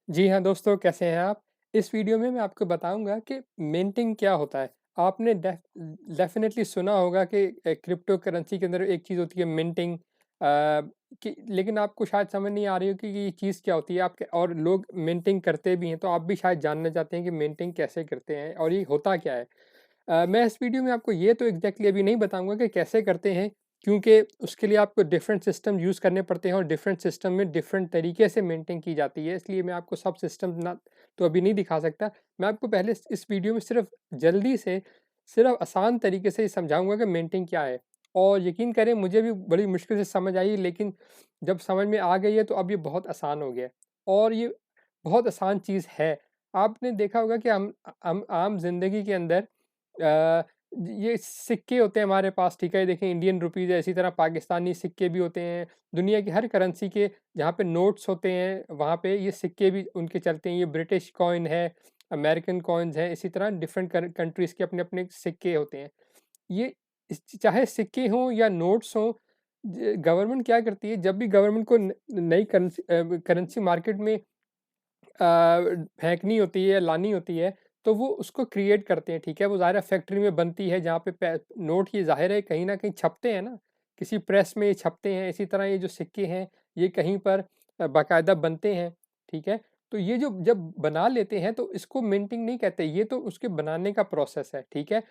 जी हाँ दोस्तों, कैसे हैं आप? इस वीडियो में मैं आपको बताऊँगा कि मिंटिंग क्या होता है। आपने डेफ़िनेटली सुना होगा कि क्रिप्टो करेंसी के अंदर एक चीज़ होती है मिंटिंग, कि लेकिन आपको शायद समझ नहीं आ रही हो कि ये चीज़ क्या होती है। आप और लोग मिंटिंग करते भी हैं, तो आप भी शायद जानना चाहते हैं कि मिंटिंग कैसे करते हैं और ये होता क्या है? मैं इस वीडियो में आपको ये तो एग्ज़ैक्टली अभी नहीं बताऊँगा कि कैसे करते हैं, क्योंकि उसके लिए आपको डिफरेंट सिस्टम यूज़ करने पड़ते हैं और डिफरेंट सिस्टम में डिफरेंट तरीके से मेंटेन की जाती है, इसलिए मैं आपको सब सिस्टम ना तो अभी नहीं दिखा सकता। मैं आपको पहले इस वीडियो में सिर्फ जल्दी से सिर्फ आसान तरीके से समझाऊंगा कि मेंटेन क्या है। और यकीन करें, मुझे भी बड़ी मुश्किल से समझ आई, लेकिन जब समझ में आ गई है तो अब ये बहुत आसान हो गया है। और ये बहुत आसान चीज़ है। आपने देखा होगा कि हम आम जिंदगी के अंदर अ, ये सिक्के होते हैं हमारे पास, ठीक है? देखें, इंडियन रुपीज़ है, इसी तरह पाकिस्तानी सिक्के भी होते हैं। दुनिया की हर करेंसी के जहाँ पे नोट्स होते हैं, वहाँ पे ये सिक्के भी उनके चलते हैं। ये ब्रिटिश कॉइन है, अमेरिकन कॉइन्स हैं, इसी तरह डिफरेंट कंट्रीज़ के अपने-अपने सिक्के होते हैं। ये चाहे सिक्के हों या नोट्स हों, गवर्नमेंट क्या करती है, जब भी गवर्नमेंट को नई करेंसी मार्केट में फेंकनी होती है, लानी होती है, तो वो उसको क्रिएट करते हैं, ठीक है? वो ज़ाहिर है फैक्ट्री में बनती है, जहाँ पे नोट, ये ज़ाहिर है कहीं ना कहीं छपते हैं ना, किसी प्रेस में ये छपते हैं। इसी तरह ये जो सिक्के हैं, ये कहीं पर बाकायदा बनते हैं, ठीक है? तो ये जो जब बना लेते हैं, तो इसको मिंटिंग नहीं कहते, ये तो उसके बनाने का प्रोसेस है, ठीक है?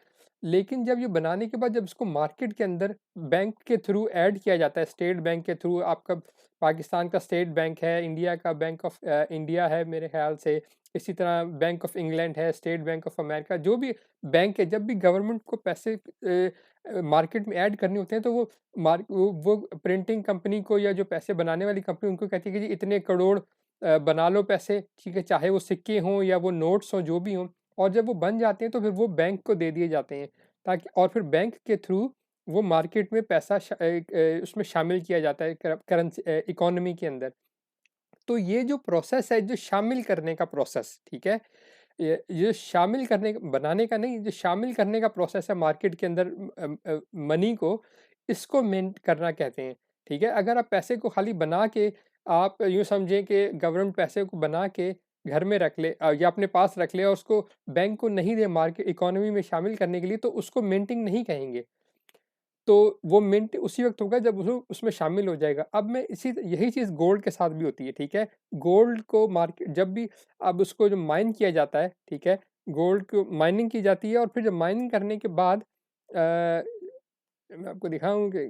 लेकिन जब ये बनाने के बाद जब इसको मार्केट के अंदर बैंक के थ्रू ऐड किया जाता है, स्टेट बैंक के थ्रू, आपका पाकिस्तान का स्टेट बैंक है, इंडिया का बैंक ऑफ इंडिया है मेरे ख्याल से, इसी तरह बैंक ऑफ इंग्लैंड है, स्टेट बैंक ऑफ अमेरिका, जो भी बैंक है, जब भी गवर्नमेंट को पैसे मार्केट में ऐड करने होते हैं, तो वो प्रिंटिंग कंपनी को, या जो पैसे बनाने वाली कंपनी, उनको कहती है कि जी इतने करोड़ बना लो पैसे, ठीक है? चाहे वो सिक्के हों या वो नोट्स हों, जो भी हों। और जब वो बन जाते हैं, तो फिर वो बैंक को दे दिए जाते हैं, ताकि और फिर बैंक के थ्रू वो मार्केट में पैसा उसमें शामिल किया जाता है, करेंसी इकोनॉमी के अंदर। तो ये जो प्रोसेस है, जो शामिल करने का प्रोसेस, ठीक है? ये शामिल करने बनाने का नहीं, जो शामिल करने का प्रोसेस है मार्केट के अंदर मनी को, इसको मिंट करना कहते हैं, ठीक है? अगर आप पैसे को खाली बना के, आप यूँ समझें कि गवर्नमेंट पैसे को बना के घर में रख ले, या अपने पास रख ले, और उसको बैंक को नहीं दे मार्केट इकोनॉमी में शामिल करने के लिए, तो उसको मिंटिंग नहीं कहेंगे। तो वो मिंट उसी वक़्त होगा जब उसमें शामिल हो जाएगा। अब मैं इसी यही चीज़ गोल्ड के साथ भी होती है, ठीक है? गोल्ड को मार्केट जब भी, अब उसको जो माइन किया जाता है, ठीक है? गोल्ड को माइनिंग की जाती है, और फिर जब माइनिंग करने के बाद मैं आपको दिखाऊँ कि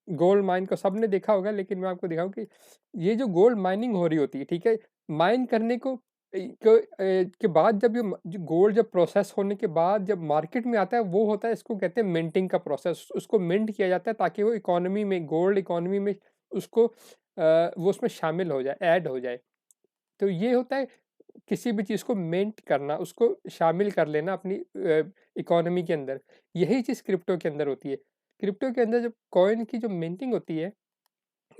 गोल्ड माइन को सबने देखा होगा, लेकिन मैं आपको दिखाऊँ कि ये जो गोल्ड माइनिंग हो रही होती है, ठीक है? माइन करने के बाद, जब जो गोल्ड जब प्रोसेस होने के बाद जब मार्केट में आता है, वो होता है, इसको कहते हैं मिंटिंग का प्रोसेस। उसको मिंट किया जाता है, ताकि वो इकोनॉमी में, गोल्ड इकोनॉमी में उसको वो उसमें शामिल हो जाए, ऐड हो जाए। तो ये होता है किसी भी चीज़ को मिंट करना, उसको शामिल कर लेना अपनी इकोनॉमी के अंदर। यही चीज़ क्रिप्टो के अंदर होती है। क्रिप्टो के अंदर जब कॉइन की जो मिंटिंग होती है,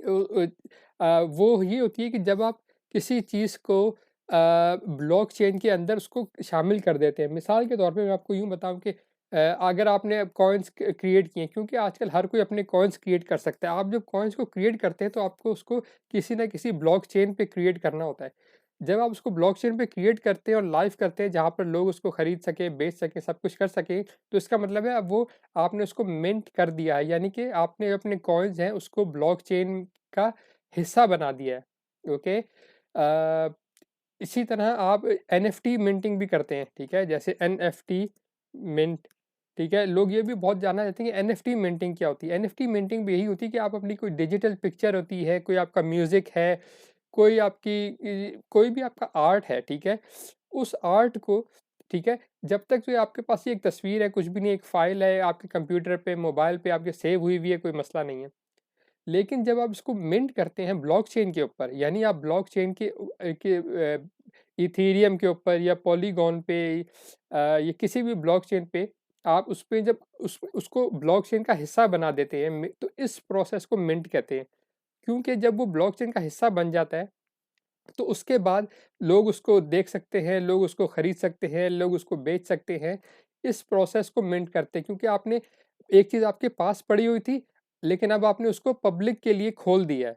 वो ये होती है कि जब आप किसी चीज़ को ब्लॉकचेन के अंदर उसको शामिल कर देते हैं। मिसाल के तौर पे मैं आपको यूँ बताऊँ कि अगर आपने कॉइन्स क्रिएट किए हैं, क्योंकि आजकल हर कोई अपने कॉइन्स क्रिएट कर सकता है। आप जब कॉइन्स को क्रिएट करते हैं, तो आपको उसको किसी न किसी ब्लॉकचेन पे क्रिएट करना होता है। जब आप उसको ब्लॉकचेन पे क्रिएट करते हैं और लाइव करते हैं, जहाँ पर लोग उसको खरीद सकें, बेच सकें, सब कुछ कर सकें, तो इसका मतलब है, अब वो आपने उसको मिंट कर दिया है, यानी कि आपने अपने कॉइन्स हैं उसको ब्लॉकचेन का हिस्सा बना दिया है। ओके। इसी तरह आप एनएफटी मिंटिंग भी करते हैं, ठीक है? जैसे एनएफटी मिंट, ठीक है? लोग ये भी बहुत जानना चाहते हैं कि एनएफटी मिंटिंग क्या होती है। एनएफटी मिंटिंग भी यही होती है कि आप अपनी कोई डिजिटल पिक्चर होती है, कोई आपका म्यूजिक है, कोई आपकी कोई भी आपका आर्ट है, ठीक है? उस आर्ट को, ठीक है, जब तक जो आपके पास ये एक तस्वीर है, कुछ भी नहीं, एक फाइल है आपके कंप्यूटर पे, मोबाइल पे आपके सेव हुई है, कोई मसला नहीं है। लेकिन जब आप इसको मिंट करते हैं ब्लॉकचेन के ऊपर, यानी आप ब्लॉकचेन इथेरियम के ऊपर, या पॉलीगॉन पे, या किसी भी ब्लॉकचेन पे, आप उस पे जब उसको ब्लॉकचेन का हिस्सा बना देते हैं, तो इस प्रोसेस को मिंट कहते हैं। क्योंकि जब वो ब्लॉकचेन का हिस्सा बन जाता है, तो उसके बाद लोग उसको देख सकते हैं, लोग उसको खरीद सकते हैं, लोग उसको बेच सकते हैं। इस प्रोसेस को मिंट करते हैं, क्योंकि आपने एक चीज़ आपके पास पड़ी हुई थी, लेकिन अब आपने उसको पब्लिक के लिए खोल दिया है।